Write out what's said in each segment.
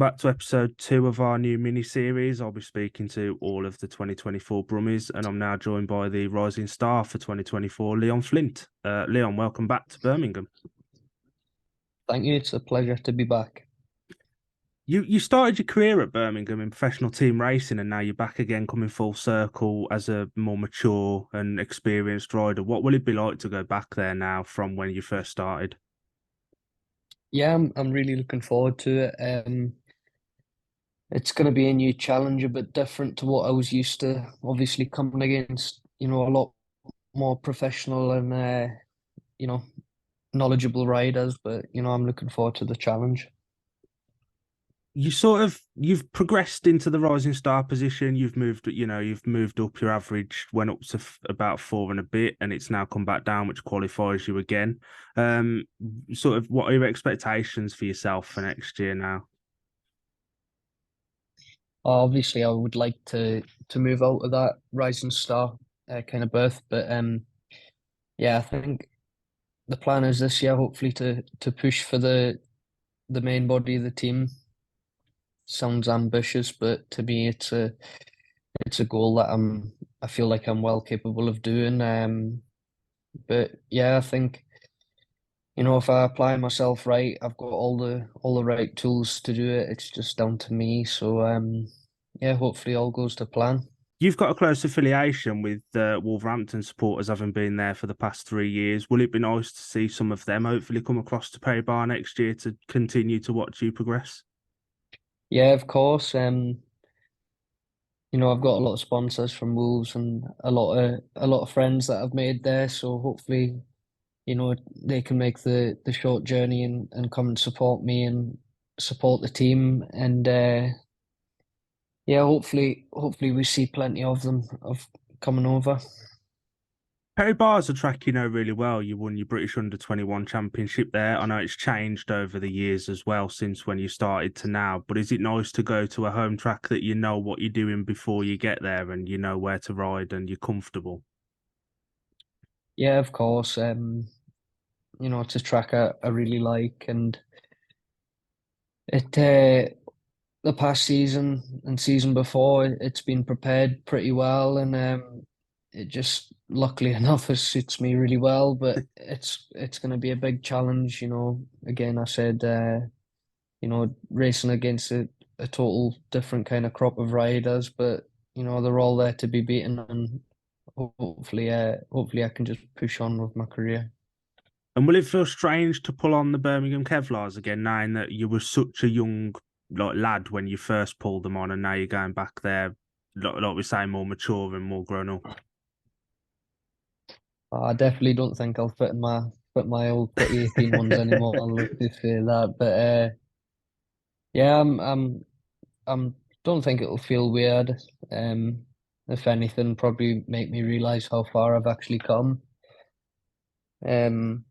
back to episode 2 of our new mini series. I'll be speaking to all of the 2024 Brummies, and I'm now joined by the rising star for 2024, Leon Flint. Leon, welcome back to Birmingham. Thank you. It's a pleasure to be back. You started your career at Birmingham in professional team racing, and now you're back again, coming full circle as a more mature and experienced rider. What will it be like to go back there now from when you first started? Yeah, I'm really looking forward to it. It's going to be a new challenge, a bit different to what I was used to. Obviously, coming against a lot more professional and you know knowledgeable riders, but I'm looking forward to the challenge. You've progressed into the rising star position. You've moved up. Your average went up to about four and a bit, and it's now come back down, which qualifies you again. Um, what are your expectations for yourself for next year now? Obviously, I would like to move out of that rising star kind of berth, but yeah, I think the plan is this year, hopefully, to push for the main body of the team. Sounds ambitious, but to me, it's a goal that I feel like I'm well capable of doing. But yeah, I think if I apply myself right, I've got all the right tools to do it. It's just down to me. So yeah, hopefully all goes to plan. You've got a close affiliation with Wolverhampton supporters, having been there for the past 3 years. Will it be nice to see some of them hopefully come across to Perry Bar next year to continue to watch you progress? Yeah, of course. I've got a lot of sponsors from Wolves and a lot of friends that I've made there. So hopefully, they can make the short journey and come and support me and support the team. And yeah, hopefully we see plenty of them of coming over. Perry Bar's a track you know really well. You won your British Under-21 Championship there. I know it's changed over the years as well since when you started to now, but is it nice to go to a home track that you know what you're doing before you get there and you know where to ride and you're comfortable? Yeah, of course. It's a track I really like, and it the past season and season before, it's been prepared pretty well, and it just luckily enough it suits me really well. But it's going to be a big challenge. Again, I said racing against a total different kind of crop of riders, but they're all there to be beaten, and hopefully I can just push on with my career. And will it feel strange to pull on the Birmingham Kevlars again, knowing that you were such a young lad when you first pulled them on, and now you're going back there, like we say, more mature and more grown up? I definitely don't think I'll fit my old 2018 ones anymore. Let's just say that, but yeah, I'm don't think it'll feel weird. Um, if anything, probably make me realize how far I've actually come. Um,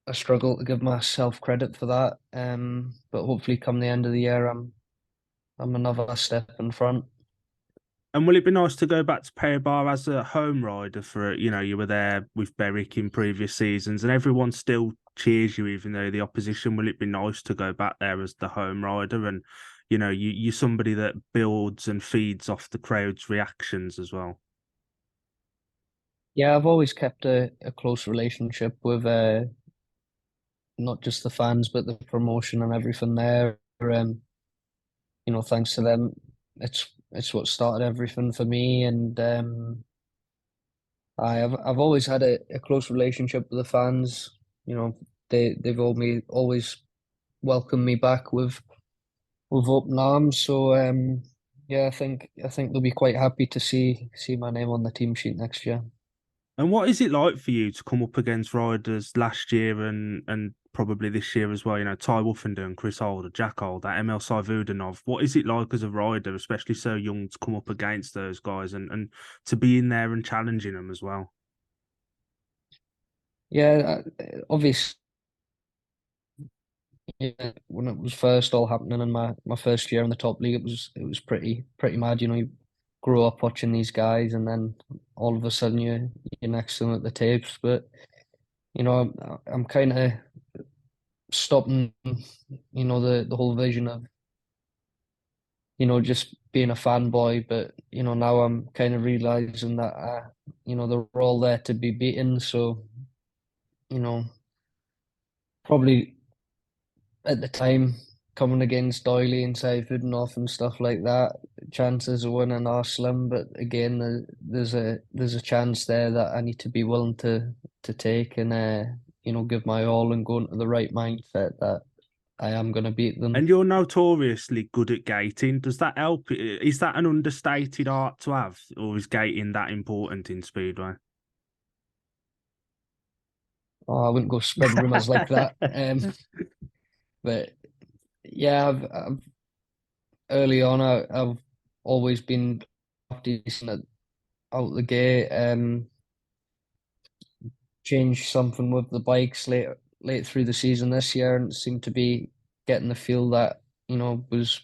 I struggle to give myself credit for that. But hopefully, come the end of the year, I'm another step in front. And will it be nice to go back to Perry Bar as a home rider for, you were there with Berwick in previous seasons and everyone still cheers you even though the opposition, will it be nice to go back there as the home rider and, you're somebody that builds and feeds off the crowd's reactions as well? Yeah, I've always kept a close relationship with not just the fans, but the promotion and everything there. Thanks to them, it's what started everything for me, and I've always had a close relationship with the fans. They've always welcomed me back with open arms. So yeah, I think they'll be quite happy to see my name on the team sheet next year. And what is it like for you to come up against riders last year and probably this year as well? Ty Wolfenden, Chris Holder, Jack Holder, Emil Sayvudanov. What is it like as a rider, especially so young, to come up against those guys and to be in there and challenging them as well? Yeah, obviously, yeah, when it was first all happening in my first year in the top league, it was pretty mad. You grow up watching these guys, and then all of a sudden you're next to them at the tapes. But I'm kind of stopping, the whole vision of just being a fanboy. But now I'm kind of realizing that they're all there to be beaten. So you know, probably at the time coming against Doyley and Seyfriedenoff and stuff like that, chances of winning are slim. But again, there's a chance there that I need to be willing to take and give my all and go into the right mindset that I am going to beat them. And you're notoriously good at gating. Does that help? Is that an understated art to have, or is gating that important in Speedway? Oh, I wouldn't go spread rumors like that. But yeah, I've early on, I've always been decent at out the gate. Changed something with the bikes late through the season this year, and seemed to be getting the feel that was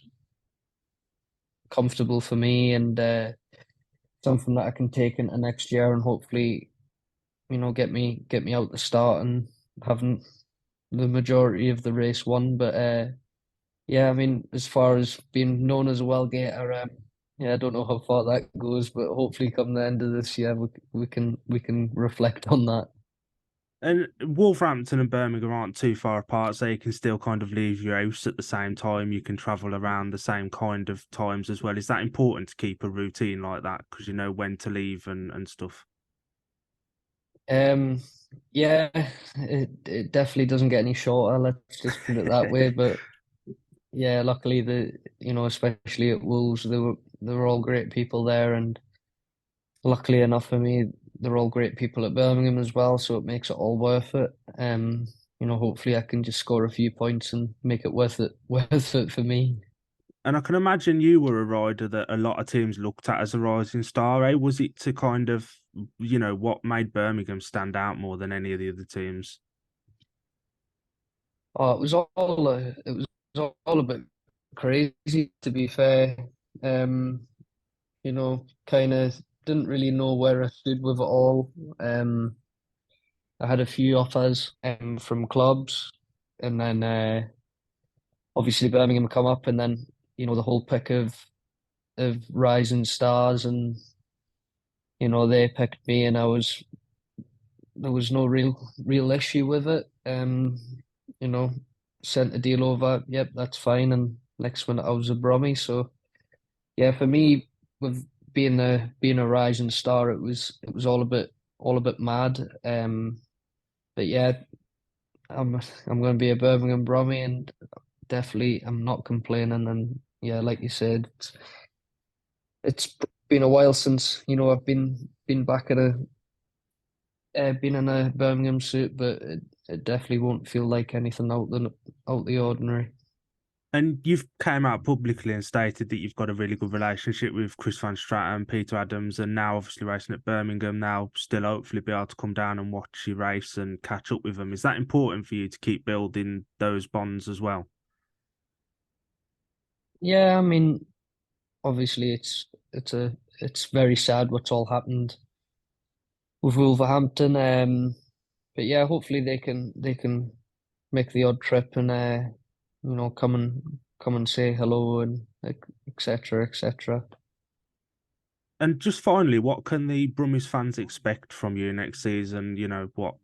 comfortable for me, and something that I can take into next year, and hopefully get me out the start and having the majority of the race won. But yeah, I mean, as far as being known as a well gator, yeah, I don't know how far that goes, but hopefully, come the end of this year, we can reflect on that. And Wolverhampton and Birmingham aren't too far apart, so you can still kind of leave your house at the same time. You can travel around the same kind of times as well. Is that important to keep a routine like that because you know when to leave and stuff? Um, yeah, it definitely doesn't get any shorter. Let's just put it that way. But yeah, luckily especially at Wolves, they were all great people there, and luckily enough for me, they're all great people at Birmingham as well, so it makes it all worth it. Hopefully I can just score a few points and make it worth it, worth it for me. And I can imagine you were a rider that a lot of teams looked at as a rising star, eh? Was it to kind of, what made Birmingham stand out more than any of the other teams? Oh, it was all a bit crazy to be fair. Um, kind of didn't really know where I stood with it all. I had a few offers from clubs, and then obviously Birmingham come up, and then the whole pick of rising stars, and they picked me, and there was no real issue with it. You know, sent a deal over. Yep, that's fine. And next minute I was a Brummie. So yeah, for me, with being a rising star, it was all a bit mad. But yeah, I'm going to be a Birmingham Brummie, and definitely I'm not complaining. And yeah, like you said, it's been a while since I've been back at been in a Birmingham suit, but it definitely won't feel like anything out the ordinary. And you've came out publicly and stated that you've got a really good relationship with Chris Van Straten, Peter Adams, and now obviously racing at Birmingham. Now, still hopefully be able to come down and watch you race and catch up with them. Is that important for you to keep building those bonds as well? Yeah, I mean, obviously it's very sad what's all happened with Wolverhampton. But yeah, hopefully they can make the odd trip and come and say hello and etc. etc. And just finally, what can the Brummies fans expect from you next season? What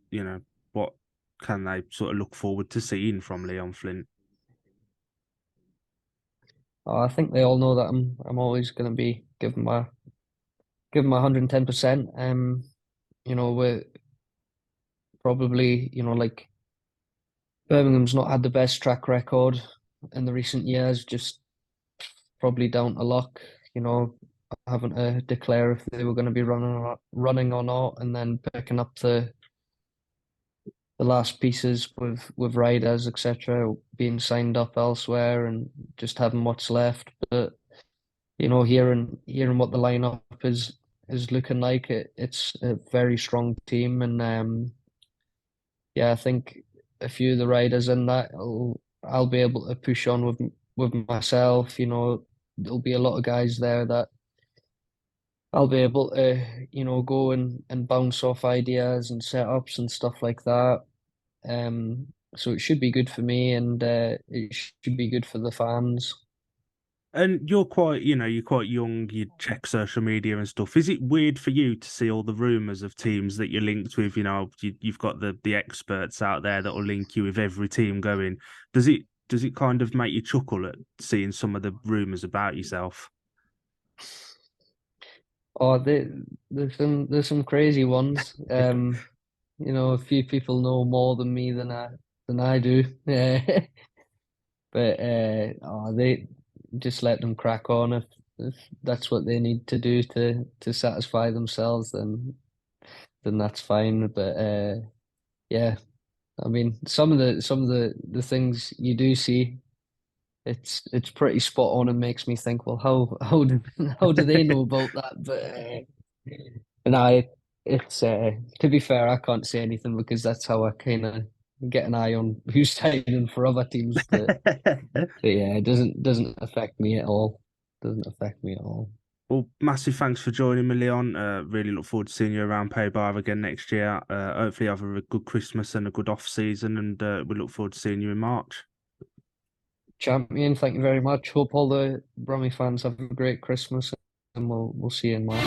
can they sort of look forward to seeing from Leon Flint? I think they all know that I'm always going to be giving my 110%. We're probably like Birmingham's not had the best track record in the recent years, just probably down to luck. Having to declare if they were going to be running or not, and then picking up the last pieces with riders, etc., being signed up elsewhere, and just having what's left. But hearing what the lineup is looking like, it's a very strong team, and yeah, I think a few of the riders in that I'll be able to push on with myself. There'll be a lot of guys there that I'll be able to go and bounce off ideas and setups and stuff like that. So it should be good for me, and it should be good for the fans. And you're quite, you're quite young, you check social media and stuff. Is it weird for you to see all the rumors of teams that you're linked with? You've got the experts out there that will link you with every team going. Does it kind of make you chuckle at seeing some of the rumors about yourself? Oh, there's some crazy ones. A few people know more than me than I do. But they just let them crack on. If that's what they need to do to satisfy themselves, then that's fine. But yeah, I mean, some of the things you do see, it's pretty spot on and makes me think, well, how do they know about that? But and it's to be fair, I can't say anything because that's how I kind of get an eye on who's signing for other teams. But yeah, it doesn't affect me at all. Doesn't affect me at all. Well, massive thanks for joining me, Leon. Really look forward to seeing you around Pay Bar again next year. Hopefully, have a good Christmas and a good off season, and we look forward to seeing you in March. Champion, thank you very much. Hope all the Brummie fans have a great Christmas, and we'll see you in March.